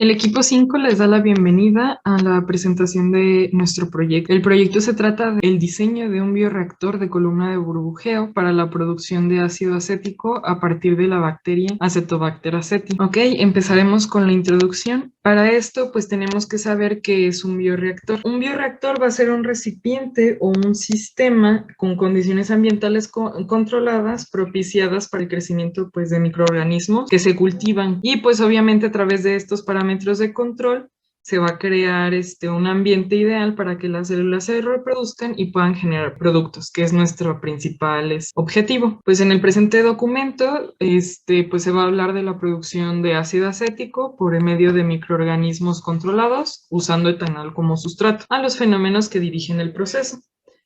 El equipo 5 les da la bienvenida a la presentación de nuestro proyecto. El proyecto se trata del diseño de un bioreactor de columna de burbujeo para la producción de ácido acético a partir de la bacteria Acetobacter aceti. Ok, empezaremos con la introducción. Para esto, pues tenemos que saber qué es un bioreactor. Un bioreactor va a ser un recipiente o un sistema con condiciones ambientales controladas, propiciadas para el crecimiento pues, de microorganismos que se cultivan. Y pues obviamente a través de estos parámetros de control se va a crear un ambiente ideal para que las células se reproduzcan y puedan generar productos, que es nuestro principal objetivo. Pues en el presente documento, pues se va a hablar de la producción de ácido acético por medio de microorganismos controlados, usando etanol como sustrato, a los fenómenos que dirigen el proceso.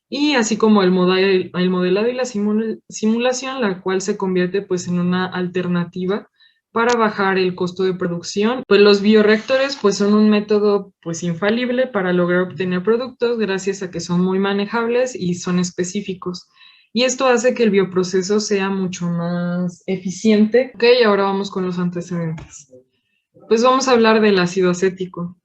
Y así como el modelado y la simulación, la cual se convierte pues en una alternativa para bajar el costo de producción. Pues los bioreactores pues son un método pues infalible para lograr obtener productos gracias a que son muy manejables y son específicos. Y esto hace que el bioproceso sea mucho más eficiente. Ok, ahora vamos con los antecedentes. Pues vamos a hablar del ácido acético.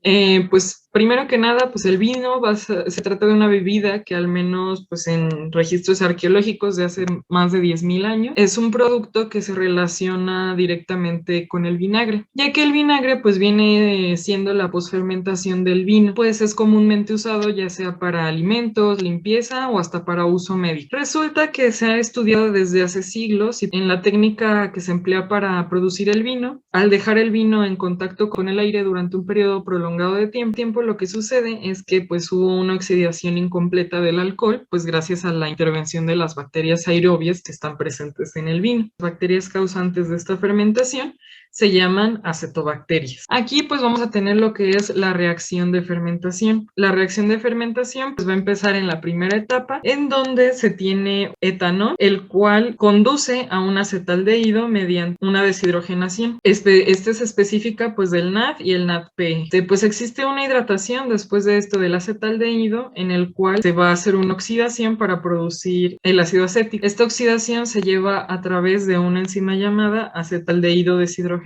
Pues primero que nada, pues el vino se trata de una bebida que al menos pues en registros arqueológicos de hace más de 10.000 años es un producto que se relaciona directamente con el vinagre, ya que el vinagre pues viene siendo la posfermentación del vino, pues es comúnmente usado ya sea para alimentos, limpieza o hasta para uso médico. Resulta que se ha estudiado desde hace siglos y en la técnica que se emplea para producir el vino, al dejar el vino en contacto con el aire durante un periodo prolongado de tiempo, lo que sucede es que pues hubo una oxidación incompleta del alcohol, pues gracias a la intervención de las bacterias aerobias que están presentes en el vino. Las bacterias causantes de esta fermentación se llaman acetobacterias. Aquí pues vamos a tener lo que es la reacción de fermentación. La reacción de fermentación pues va a empezar en la primera etapa en donde se tiene etanol, el cual conduce a un acetaldehído mediante una deshidrogenación. Este es específica pues del NAD y el NADP. Pues existe una hidratación después de esto del acetaldehído en el cual se va a hacer una oxidación para producir el ácido acético. Esta oxidación se lleva a través de una enzima llamada acetaldehído deshidrogenasa.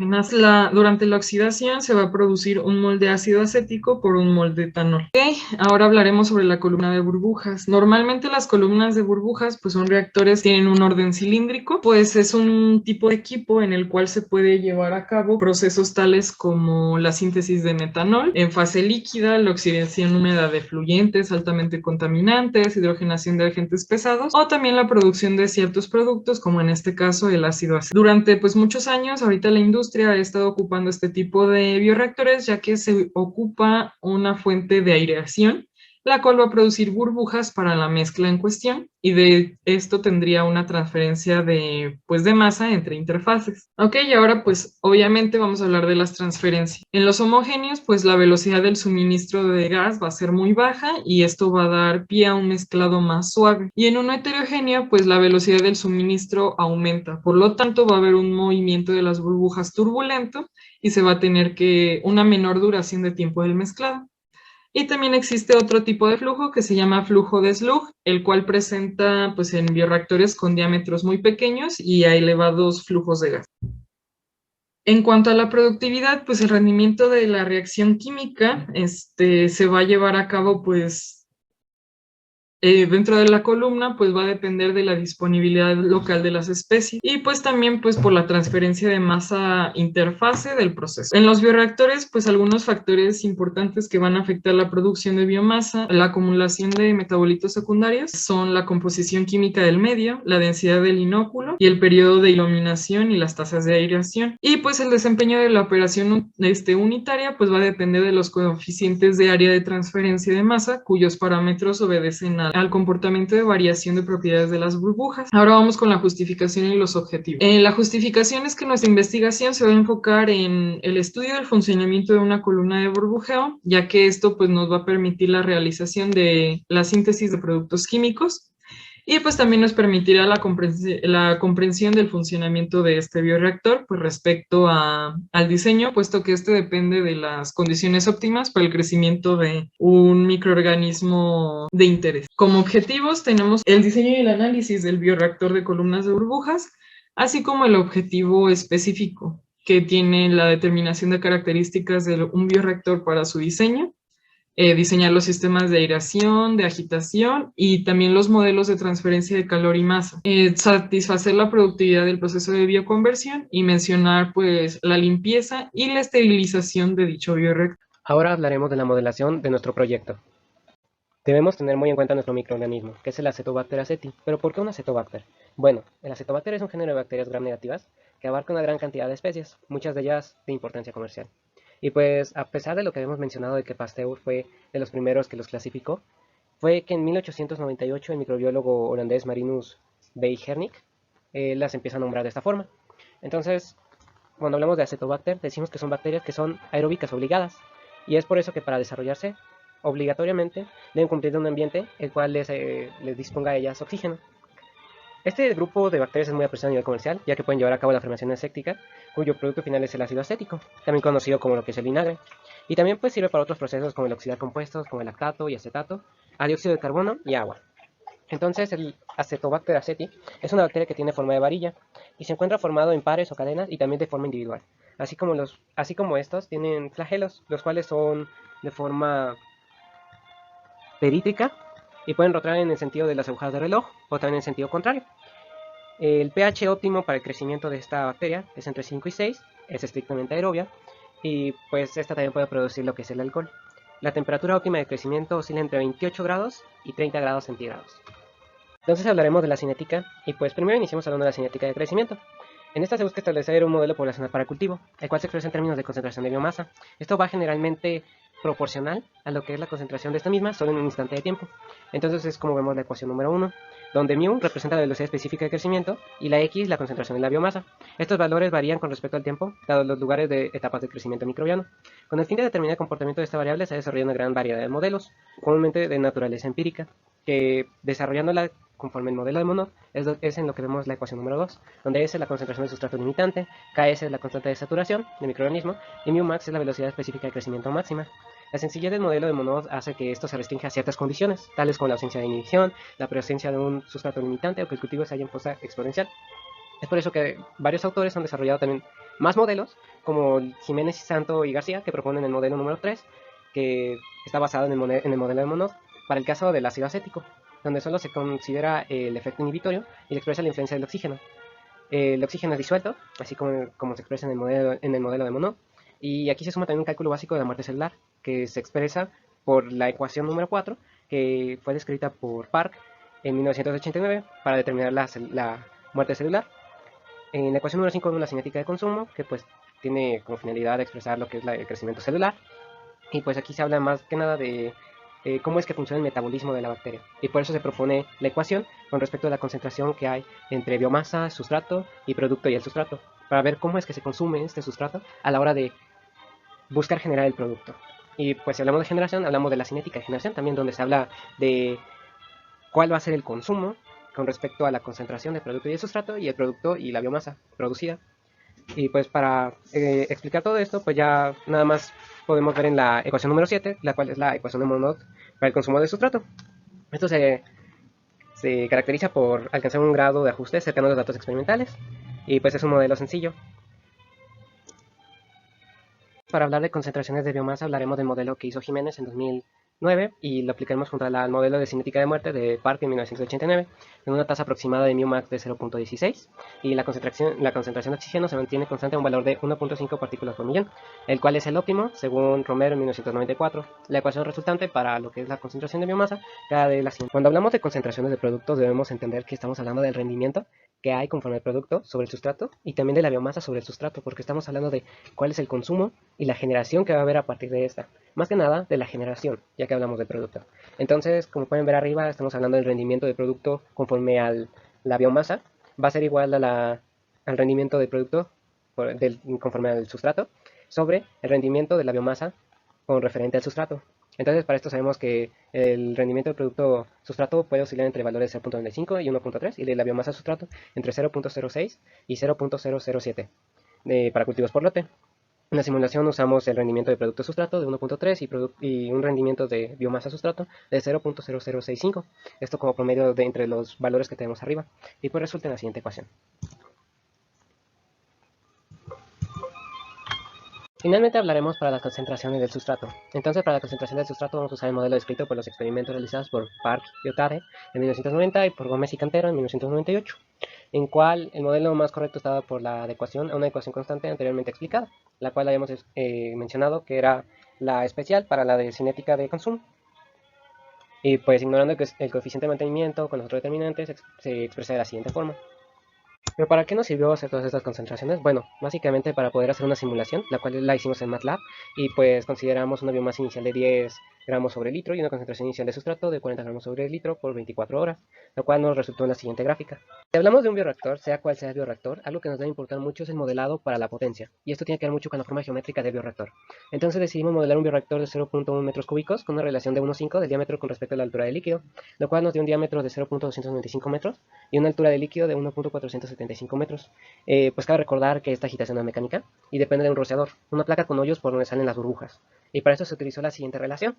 Durante la oxidación se va a producir un mol de ácido acético por un mol de etanol. Okay, ahora hablaremos sobre la columna de burbujas. Normalmente las columnas de burbujas pues son reactores, tienen un orden cilíndrico, pues es un tipo de equipo en el cual se puede llevar a cabo procesos tales como la síntesis de metanol en fase líquida, la oxidación húmeda de fluyentes altamente contaminantes, hidrogenación de agentes pesados o también la producción de ciertos productos como en este caso el ácido acético. Durante pues muchos años ahorita la industria ha estado ocupando este tipo de bioreactores ya que se ocupa una fuente de aireación la cual va a producir burbujas para la mezcla en cuestión y de esto tendría una transferencia pues, de masa entre interfaces. Ok, y ahora pues obviamente vamos a hablar de las transferencias. En los homogéneos pues la velocidad del suministro de gas va a ser muy baja y esto va a dar pie a un mezclado más suave. Y en uno heterogéneo pues la velocidad del suministro aumenta, por lo tanto va a haber un movimiento de las burbujas turbulento y se va a tener una menor duración de tiempo del mezclado. Y también existe otro tipo de flujo que se llama flujo de Slug, el cual presenta pues, en bioreactores con diámetros muy pequeños y a elevados flujos de gas. En cuanto a la productividad, pues el rendimiento de la reacción química se va a llevar a cabo pues dentro de la columna pues va a depender de la disponibilidad local de las especies y pues también pues por la transferencia de masa interfase del proceso. En los bioreactores pues algunos factores importantes que van a afectar la producción de biomasa, la acumulación de metabolitos secundarios son la composición química del medio, la densidad del inóculo y el periodo de iluminación y las tasas de aireación. Y pues el desempeño de la operación unitaria pues va a depender de los coeficientes de área de transferencia de masa cuyos parámetros obedecen al comportamiento de variación de propiedades de las burbujas. Ahora vamos con la justificación y los objetivos. La justificación es que nuestra investigación se va a enfocar en el estudio del funcionamiento de una columna de burbujeo, ya que esto pues, nos va a permitir la realización de la síntesis de productos químicos y pues también nos permitirá la comprensión del funcionamiento de este bioreactor pues respecto al diseño, puesto que este depende de las condiciones óptimas para el crecimiento de un microorganismo de interés. Como objetivos tenemos el diseño y el análisis del bioreactor de columnas de burbujas, así como el objetivo específico. que tiene la determinación de características de un bioreactor para su diseño, diseñar los sistemas de aireación, de agitación y también los modelos de transferencia de calor y masa, satisfacer la productividad del proceso de bioconversión y mencionar pues la limpieza y la esterilización de dicho bioreactor. Ahora hablaremos de la modelación de nuestro proyecto. Debemos tener muy en cuenta nuestro microorganismo, que es el Acetobacter aceti. ¿Pero por qué un Acetobacter? Bueno, el Acetobacter es un género de bacterias gram negativas que abarca una gran cantidad de especies, muchas de ellas de importancia comercial. Y pues, a pesar de lo que habíamos mencionado de que Pasteur fue de los primeros que los clasificó, fue que en 1898 el microbiólogo holandés Marinus Beijernik las empieza a nombrar de esta forma. Entonces, cuando hablamos de Acetobacter, decimos que son bacterias que son aeróbicas obligadas, y es por eso que para desarrollarse, obligatoriamente, deben cumplir de un ambiente el cual les disponga a ellas oxígeno. Este grupo de bacterias es muy apreciado a nivel comercial, ya que pueden llevar a cabo la fermentación aséptica, cuyo producto final es el ácido acético, también conocido como lo que es el vinagre. Y también pues sirve para otros procesos como el oxidar compuestos, como el lactato y acetato, a dióxido de carbono y agua. Entonces el Acetobacter aceti es una bacteria que tiene forma de varilla y se encuentra formado en pares o cadenas y también de forma individual. Así como estos tienen flagelos, los cuales son de forma perítrica y pueden rotar en el sentido de las agujas de reloj o también en el sentido contrario. El pH óptimo para el crecimiento de esta bacteria es entre 5 y 6, es estrictamente aerobia y pues esta también puede producir lo que es el alcohol. La temperatura óptima de crecimiento oscila entre 28 grados y 30 grados centígrados. Entonces hablaremos de la cinética y pues primero iniciamos hablando de la cinética de crecimiento. En esta se busca establecer un modelo poblacional para cultivo, el cual se expresa en términos de concentración de biomasa. Esto va generalmente proporcional a lo que es la concentración de esta misma solo en un instante de tiempo. Entonces es como vemos la ecuación número 1, donde μ representa la velocidad específica de crecimiento y la x la concentración de la biomasa. Estos valores varían con respecto al tiempo, dados los lugares de etapas de crecimiento microbiano. Con el fin de determinar el comportamiento de esta variable se ha desarrollado una gran variedad de modelos, comúnmente de naturaleza empírica, que desarrollándola conforme el modelo de Monod es en lo que vemos la ecuación número 2, donde S es la concentración de sustrato limitante, Ks es la constante de saturación del microorganismo y μmax es la velocidad específica de crecimiento máxima. La sencillez del modelo de Monod hace que esto se restrinja a ciertas condiciones, tales como la ausencia de inhibición, la presencia de un sustrato limitante o que el cultivo se haya en posa exponencial. Es por eso que varios autores han desarrollado también más modelos, como Jiménez, Santo y García, que proponen el modelo número 3, que está basado en el modelo de Monod, para el caso del ácido acético, donde solo se considera el efecto inhibitorio y se expresa la influencia del oxígeno. El oxígeno es disuelto, así como se expresa en el modelo de Monod, y aquí se suma también un cálculo básico de la muerte celular, que se expresa por la ecuación número 4, que fue descrita por Park en 1989 para determinar la muerte celular. En la ecuación número 5 vemos la cinética de consumo, que pues tiene como finalidad expresar lo que es el crecimiento celular. Y pues aquí se habla más que nada de cómo es que funciona el metabolismo de la bacteria. Y por eso se propone la ecuación con respecto a la concentración que hay entre biomasa, sustrato y producto y el sustrato, para ver cómo es que se consume este sustrato a la hora de buscar generar el producto. Y pues si hablamos de generación, hablamos de la cinética de generación también, donde se habla de cuál va a ser el consumo con respecto a la concentración del producto y el sustrato y el producto y la biomasa producida. Y pues para explicar todo esto, pues ya nada más podemos ver en la ecuación número 7, la cual es la ecuación de Monod para el consumo de sustrato. Esto se caracteriza por alcanzar un grado de ajuste cercano a los datos experimentales y pues es un modelo sencillo. Para hablar de concentraciones de biomasa hablaremos del modelo que hizo Jiménez en 2009 y lo aplicaremos junto al modelo de cinética de muerte de Park en 1989 en una tasa aproximada de μmax de 0.16 y la concentración de oxígeno se mantiene constante a un valor de 1.5 partículas por millón, el cual es el óptimo según Romero en 1994. La ecuación resultante para lo que es la concentración de biomasa cada de la siguiente. Cuando hablamos de concentraciones de productos debemos entender que estamos hablando del rendimiento que hay conforme al producto sobre el sustrato y también de la biomasa sobre el sustrato, porque estamos hablando de cuál es el consumo y la generación que va a haber a partir de esta. Más que nada de la generación, ya que hablamos del producto. Entonces, como pueden ver arriba, estamos hablando del rendimiento del producto conforme a la biomasa. Va a ser igual al rendimiento del producto conforme al sustrato sobre el rendimiento de la biomasa con referente al sustrato. Entonces, para esto sabemos que el rendimiento del producto sustrato puede oscilar entre valores de 0.95 y 1.3 y de la biomasa sustrato entre 0.06 y 0.007 para cultivos por lote. En la simulación usamos el rendimiento de producto sustrato de 1.3 y un rendimiento de biomasa sustrato de 0.0065. Esto como promedio de entre los valores que tenemos arriba. Y pues resulta en la siguiente ecuación. Finalmente hablaremos para las concentraciones del sustrato. Entonces, para la concentración del sustrato vamos a usar el modelo descrito por los experimentos realizados por Park y Otade en 1990 y por Gómez y Cantero en 1998, en cual el modelo más correcto estaba por la adecuación a una ecuación constante anteriormente explicada, la cual habíamos mencionado que era la especial para la de cinética de consumo. Y pues ignorando que el coeficiente de mantenimiento con los otros determinantes se expresa de la siguiente forma. ¿Pero para qué nos sirvió hacer todas estas concentraciones? Bueno, básicamente para poder hacer una simulación, la cual la hicimos en MATLAB, y pues consideramos una biomasa inicial de 10 gramos sobre litro y una concentración inicial de sustrato de 40 gramos sobre litro por 24 horas, lo cual nos resultó en la siguiente gráfica. Si hablamos de un bioreactor, sea cual sea el bioreactor, algo que nos debe importar mucho es el modelado para la potencia, y esto tiene que ver mucho con la forma geométrica del bioreactor. Entonces decidimos modelar un bioreactor de 0.1 metros cúbicos con una relación de 1,5 del diámetro con respecto a la altura del líquido, lo cual nos dio un diámetro de 0.295 metros y una altura de líquido de 1.475 metros. Pues cabe recordar que esta agitación es mecánica y depende de un rociador, una placa con hoyos por donde salen las burbujas. Y para eso se utilizó la siguiente relación.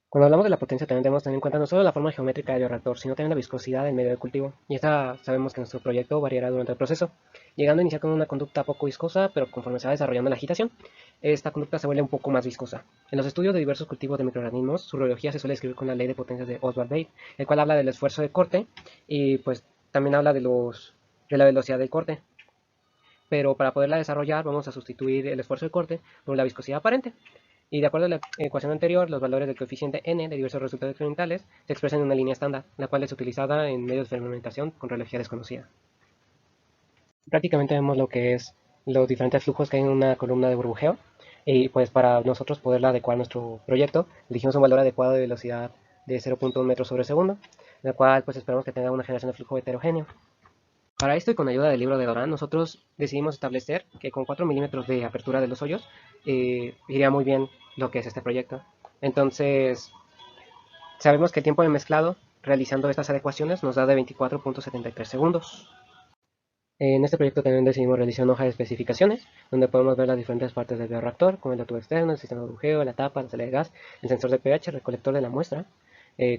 Cuando hablamos de la potencia también debemos tener en cuenta no solo la forma geométrica del bioreactor, sino también la viscosidad del medio de cultivo. Y esta sabemos que nuestro proyecto variará durante el proceso, llegando a iniciar con una conducta poco viscosa, pero conforme se va desarrollando la agitación, esta conducta se vuelve un poco más viscosa. En los estudios de diversos cultivos de microorganismos, su rheología se suele escribir con la ley de potencias de Oswald-Bates, el cual habla del esfuerzo de corte y pues también habla de la velocidad del corte. Pero para poderla desarrollar vamos a sustituir el esfuerzo de corte por la viscosidad aparente. Y de acuerdo a la ecuación anterior, los valores del coeficiente n de diversos resultados experimentales se expresan en una línea estándar, la cual es utilizada en medios de fermentación con rheología desconocida. Prácticamente vemos lo que es los diferentes flujos que hay en una columna de burbujeo, y pues para nosotros poderla adecuar a nuestro proyecto, elegimos un valor adecuado de velocidad de 0.1 metros sobre segundo, la cual pues esperamos que tenga una generación de flujo heterogéneo. Para esto y con ayuda del libro de Doran, nosotros decidimos establecer que con 4 milímetros de apertura de los hoyos iría muy bien lo que es este proyecto. Entonces, sabemos que el tiempo de mezclado realizando estas adecuaciones nos da de 24.73 segundos. En este proyecto también decidimos realizar una hoja de especificaciones, donde podemos ver las diferentes partes del bioreactor, como el tubo externo, el sistema de burbujeo, la tapa, la salida de gas, el sensor de pH, el recolector de la muestra,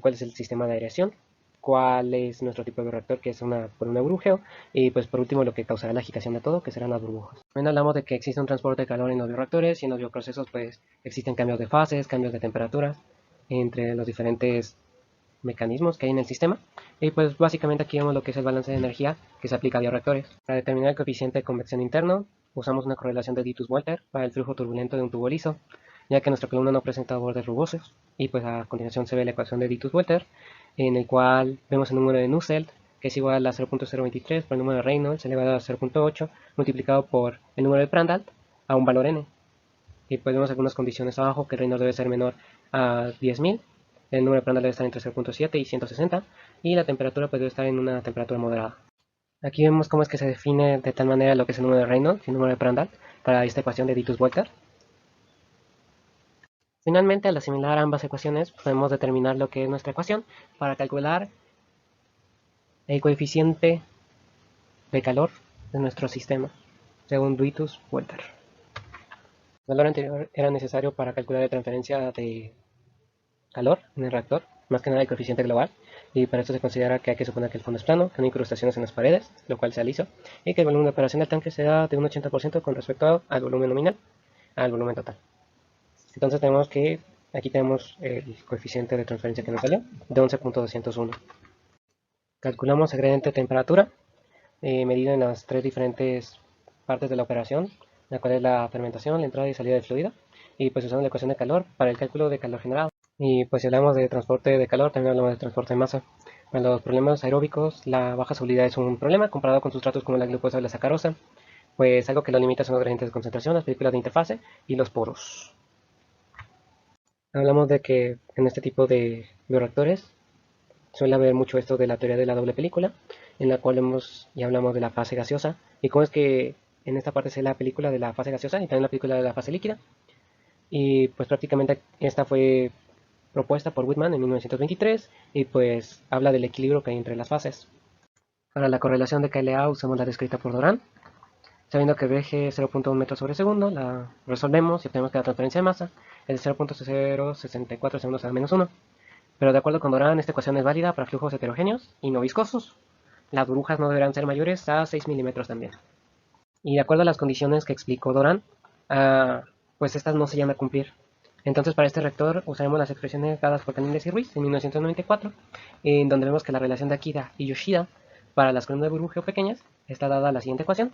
cuál es el sistema de aireación, cuál es nuestro tipo de bioreactor, que es por un burbujeo, y pues por último lo que causará la agitación de todo, que serán las burbujas. También hablamos de que existe un transporte de calor en los bioreactores, y en los bioprocesos pues existen cambios de fases, cambios de temperaturas entre los diferentes mecanismos que hay en el sistema. Y pues básicamente aquí vemos lo que es el balance de energía que se aplica a bioreactores. Para determinar el coeficiente de convección interno, usamos una correlación de Ditus-Walter para el flujo turbulento de un tubo liso, ya que nuestra columna no presenta bordes rugosos. Y pues a continuación se ve la ecuación de Ditus-Walter, en el cual vemos el número de Nusselt, que es igual a 0.023 por el número de Reynolds elevado a 0.8 multiplicado por el número de Prandtl a un valor n. Y pues vemos algunas condiciones abajo, que Reynolds debe ser menor a 10.000, el número de Prandtl debe estar entre 0.7 y 160, y la temperatura pues debe estar en una temperatura moderada. Aquí vemos cómo es que se define de tal manera lo que es el número de Reynolds y el número de Prandtl para esta ecuación de Ditus-Walter. Finalmente, al asimilar ambas ecuaciones, podemos determinar lo que es nuestra ecuación para calcular el coeficiente de calor de nuestro sistema, según Ditus-Walter. El valor anterior era necesario para calcular la transferencia de calor en el reactor, más que nada el coeficiente global, y para esto se considera que hay que suponer que el fondo es plano, que no hay incrustaciones en las paredes, lo cual sea liso, y que el volumen de operación del tanque sea de un 80% con respecto al volumen nominal, al volumen total. Entonces tenemos que, aquí tenemos el coeficiente de transferencia que nos salió, de 11.201. Calculamos el gradiente de temperatura, medido en las tres diferentes partes de la operación, la cual es la fermentación, la entrada y salida del fluido, y pues usamos la ecuación de calor para el cálculo de calor generado. Y pues si hablamos de transporte de calor, también hablamos de transporte de masa. Para los problemas aeróbicos, la baja solubilidad es un problema comparado con sustratos como la glucosa o la sacarosa, pues algo que lo limita son los gradientes de concentración, las películas de interfase y los poros. Hablamos de que en este tipo de bioreactores suele haber mucho esto de la teoría de la doble película, en la cual ya hablamos de la fase gaseosa y cómo es que en esta parte se ve la película de la fase gaseosa y también la película de la fase líquida. Y pues prácticamente esta fue propuesta por Whitman en 1923 y pues habla del equilibrio que hay entre las fases. Para la correlación de KLA usamos la descrita por Doran. Sabiendo que el eje es 0.1 metros sobre segundo, la resolvemos y obtenemos que la transferencia de masa es de 0.064 segundos a menos 1. Pero de acuerdo con Doran, esta ecuación es válida para flujos heterogéneos y no viscosos. Las burbujas no deberán ser mayores a 6 milímetros también. Y de acuerdo a las condiciones que explicó Doran, pues estas no se llaman a cumplir. Entonces para este reactor usaremos las expresiones dadas por Caníbales y Ruiz en 1994, en donde vemos que la relación de Akita y Yoshida para las columnas de burbujeo pequeñas está dada la siguiente ecuación,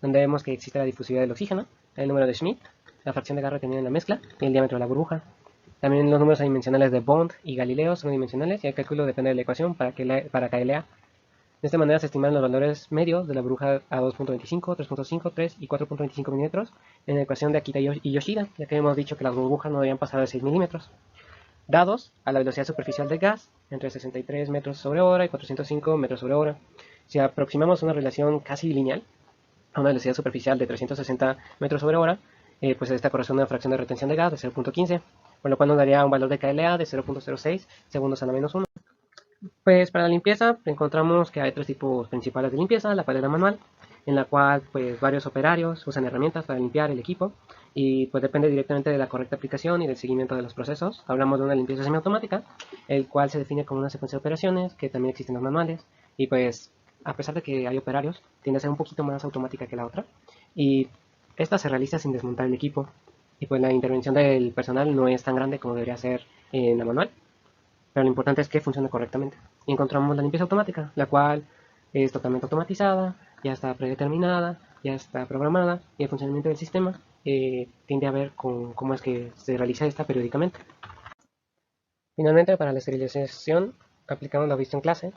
donde vemos que existe la difusividad del oxígeno, el número de Schmidt, la fracción de agarre tenida en la mezcla y el diámetro de la burbuja. También los números adimensionales de Bond y Galileo son dimensionales y el cálculo depende de la ecuación para KLA. De esta manera se estiman los valores medios de la burbuja a 2.25, 3.5, 3 y 4.25 milímetros en la ecuación de Akita y Yoshida, ya que hemos dicho que las burbujas no debían pasar de 6 milímetros, dados a la velocidad superficial del gas entre 63 metros sobre hora y 405 metros sobre hora. Si aproximamos una relación casi lineal a una velocidad superficial de 360 metros sobre hora, pues esta corresponde a una fracción de retención de gas de 0.15, por lo cual nos daría un valor de KLA de 0.06 segundos a la menos 1. Pues para la limpieza encontramos que hay tres tipos principales de limpieza: la paleta manual, en la cual pues varios operarios usan herramientas para limpiar el equipo y pues depende directamente de la correcta aplicación y del seguimiento de los procesos. Hablamos de una limpieza semiautomática, el cual se define como una secuencia de operaciones, que también existen los manuales, y pues a pesar de que hay operarios, tiende a ser un poquito más automática que la otra, y esta se realiza sin desmontar el equipo, y pues la intervención del personal no es tan grande como debería ser en la manual, pero lo importante es que funcione correctamente. Y encontramos la limpieza automática, la cual es totalmente automatizada, ya está predeterminada, ya está programada, y el funcionamiento del sistema tiende a ver con cómo es que se realiza esta periódicamente. Finalmente, para la esterilización, aplicamos lo visto en clase,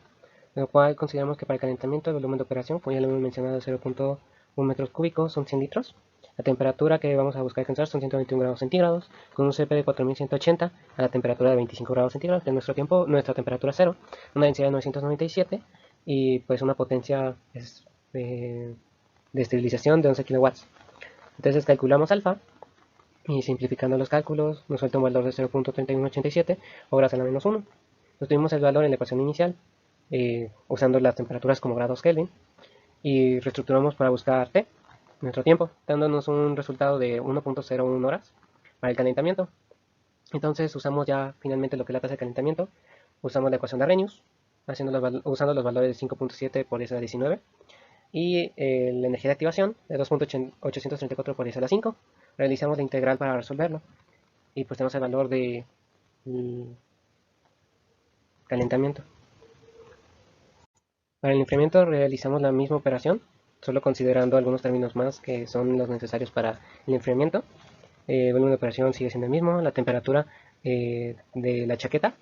lo cual consideramos que para el calentamiento el volumen de operación, como ya lo hemos mencionado, 0.1 metros cúbicos son 100 litros. La temperatura que vamos a buscar alcanzar son 121 grados centígrados, con un CP de 4180 a la temperatura de 25 grados centígrados, que es nuestra temperatura cero, una densidad de 997 y pues una potencia de esterilización de 11 kilowatts. Entonces calculamos alfa y simplificando los cálculos nos suelta un valor de 0.3187 horas a la menos 1. Obtuvimos el valor en la ecuación inicial usando las temperaturas como grados Kelvin y reestructuramos para buscar T, nuestro tiempo, dándonos un resultado de 1.01 horas para el calentamiento. Entonces usamos ya finalmente lo que es la tasa de calentamiento, usamos la ecuación de Arrhenius, usando los valores de 5.7 por 10 a la 19 y la energía de activación de 2.834 por 10 a la 5. Realizamos la integral para resolverlo y pues tenemos el valor de calentamiento. Para el enfriamiento realizamos la misma operación, solo considerando algunos términos más que son los necesarios para el enfriamiento. El volumen de operación sigue siendo el mismo, la temperatura de la chaqueta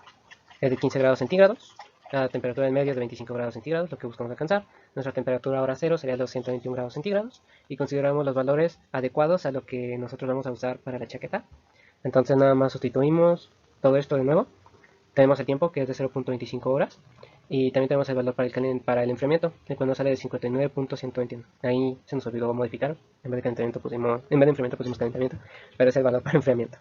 es de 15 grados centígrados, la temperatura del medio es de 25 grados centígrados, lo que buscamos alcanzar. Nuestra temperatura hora cero sería los 121 grados centígrados y consideramos los valores adecuados a lo que nosotros vamos a usar para la chaqueta. Entonces nada más sustituimos todo esto de nuevo. Tenemos el tiempo que es de 0.25 horas y también tenemos el valor para el enfriamiento, el cual nos sale de 59.121. Ahí se nos olvidó modificar, en vez de enfriamiento pusimos calentamiento, pero es el valor para enfriamiento.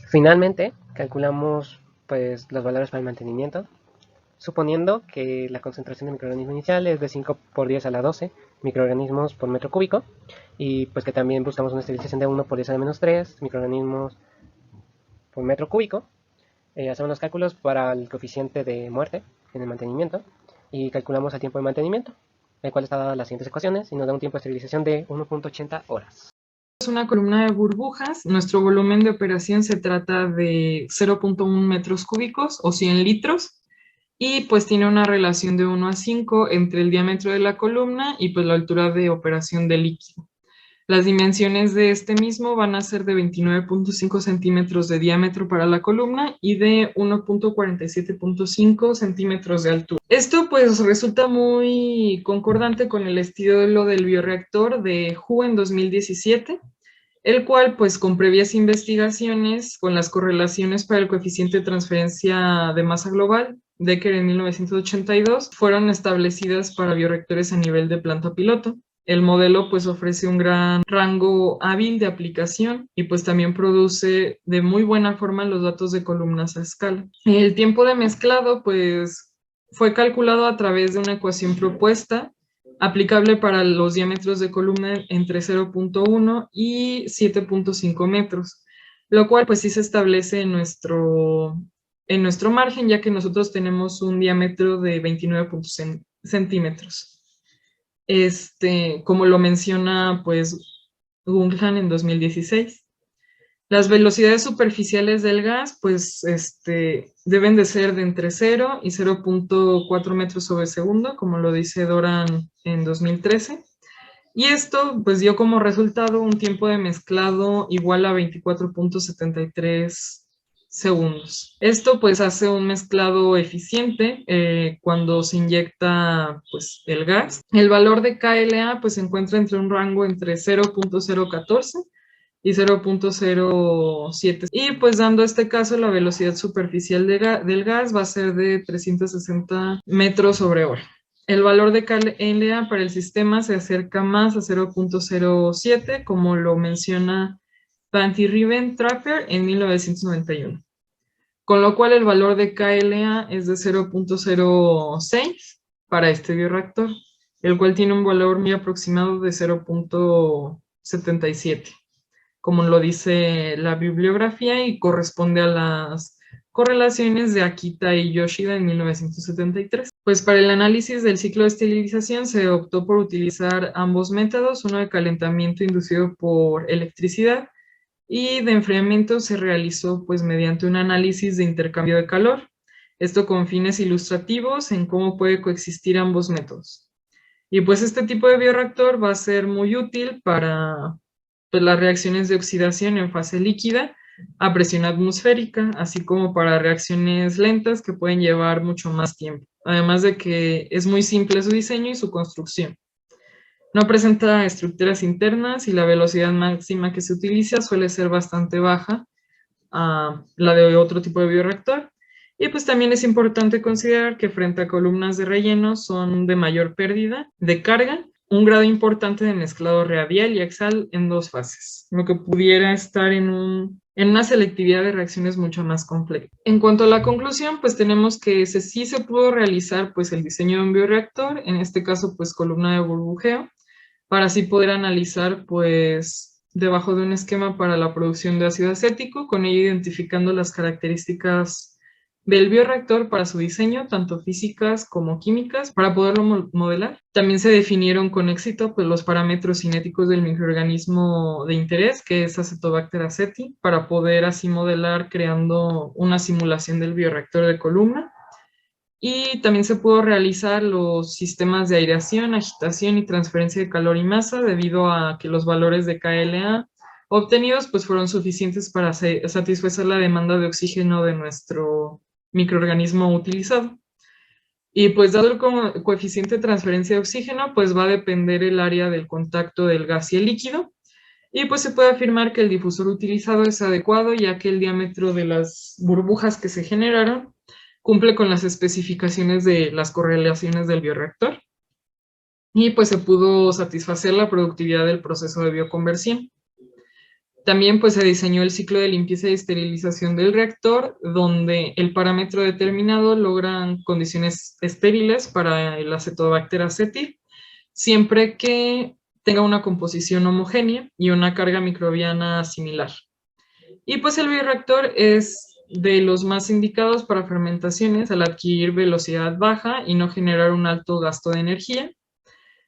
Finalmente calculamos pues los valores para el mantenimiento, suponiendo que la concentración de microorganismo inicial es de 5 por 10 a la 12 microorganismos por metro cúbico y pues que también buscamos una esterilización de 1 por 10 a la menos 3 microorganismos por metro cúbico. Hacemos los cálculos para el coeficiente de muerte en el mantenimiento y calculamos el tiempo de mantenimiento, el cual está dado en las siguientes ecuaciones y nos da un tiempo de esterilización de 1.80 horas. Es una columna de burbujas. Nuestro volumen de operación se trata de 0.1 metros cúbicos o 100 litros y pues tiene una relación de 1 a 5 entre el diámetro de la columna y pues la altura de operación del líquido. Las dimensiones de este mismo van a ser de 29.5 centímetros de diámetro para la columna y de 1.47.5 centímetros de altura. Esto pues resulta muy concordante con el estilo del bioreactor de Hu en 2017, el cual pues con previas investigaciones con las correlaciones para el coeficiente de transferencia de masa global, Decker en 1982, fueron establecidas para bioreactores a nivel de planta piloto. El modelo pues ofrece un gran rango hábil de aplicación y pues también produce de muy buena forma los datos de columnas a escala. El tiempo de mezclado pues fue calculado a través de una ecuación propuesta aplicable para los diámetros de columna entre 0.1 y 7.5 metros, lo cual pues sí se establece en nuestro margen, ya que nosotros tenemos un diámetro de 29 centímetros. como lo menciona pues Gunhan en 2016. Las velocidades superficiales del gas pues deben de ser de entre 0 y 0.4 metros sobre segundo, como lo dice Doran en 2013. Y esto pues dio como resultado un tiempo de mezclado igual a 24.73 segundos. Esto pues hace un mezclado eficiente cuando se inyecta pues el gas. El valor de KLA pues se encuentra entre un rango entre 0.014 y 0.07. Y pues dando este caso la velocidad superficial del gas va a ser de 360 metros sobre hora. El valor de KLA para el sistema se acerca más a 0.07, como lo menciona Van 't Ribbentrop en 1991. Con lo cual el valor de KLA es de 0.06 para este bioreactor, el cual tiene un valor muy aproximado de 0.77, como lo dice la bibliografía, y corresponde a las correlaciones de Akita y Yoshida en 1973. Pues para el análisis del ciclo de esterilización se optó por utilizar ambos métodos, uno de calentamiento inducido por electricidad y de enfriamiento se realizó pues mediante un análisis de intercambio de calor. Esto con fines ilustrativos en cómo puede coexistir ambos métodos. Y pues este tipo de bioreactor va a ser muy útil para pues, las reacciones de oxidación en fase líquida a presión atmosférica, así como para reacciones lentas que pueden llevar mucho más tiempo. Además de que es muy simple su diseño y su construcción. No presenta estructuras internas y la velocidad máxima que se utiliza suele ser bastante baja a la de otro tipo de bioreactor. Y pues también es importante considerar que frente a columnas de relleno son de mayor pérdida de carga, un grado importante de mezclado radial y axial en dos fases, lo que pudiera estar en una selectividad de reacciones mucho más compleja. En cuanto a la conclusión, pues tenemos que sí se pudo realizar pues el diseño de un bioreactor, en este caso pues columna de burbujeo, para así poder analizar pues debajo de un esquema para la producción de ácido acético, con ello identificando las características del bioreactor para su diseño, tanto físicas como químicas, para poderlo modelar. También se definieron con éxito pues, los parámetros cinéticos del microorganismo de interés, que es Acetobacter aceti, para poder así modelar creando una simulación del bioreactor de columna. Y también se pudo realizar los sistemas de aireación, agitación y transferencia de calor y masa debido a que los valores de KLA obtenidos pues fueron suficientes para satisfacer la demanda de oxígeno de nuestro microorganismo utilizado. Y pues dado el coeficiente de transferencia de oxígeno, pues va a depender el área del contacto del gas y el líquido. Y pues se puede afirmar que el difusor utilizado es adecuado, ya que el diámetro de las burbujas que se generaron cumple con las especificaciones de las correlaciones del bioreactor. Y pues se pudo satisfacer la productividad del proceso de bioconversión. También pues se diseñó el ciclo de limpieza y esterilización del reactor, donde el parámetro determinado logran condiciones estériles para el Acetobacter aceti, siempre que tenga una composición homogénea y una carga microbiana similar. Y pues el bioreactor es de los más indicados para fermentaciones al adquirir velocidad baja y no generar un alto gasto de energía.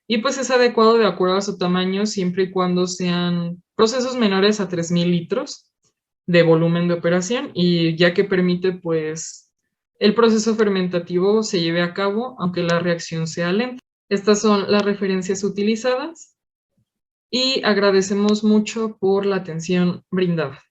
Y pues es adecuado de acuerdo a su tamaño siempre y cuando sean procesos menores a 3.000 litros de volumen de operación, y ya que permite pues el proceso fermentativo se lleve a cabo aunque la reacción sea lenta. Estas son las referencias utilizadas y agradecemos mucho por la atención brindada.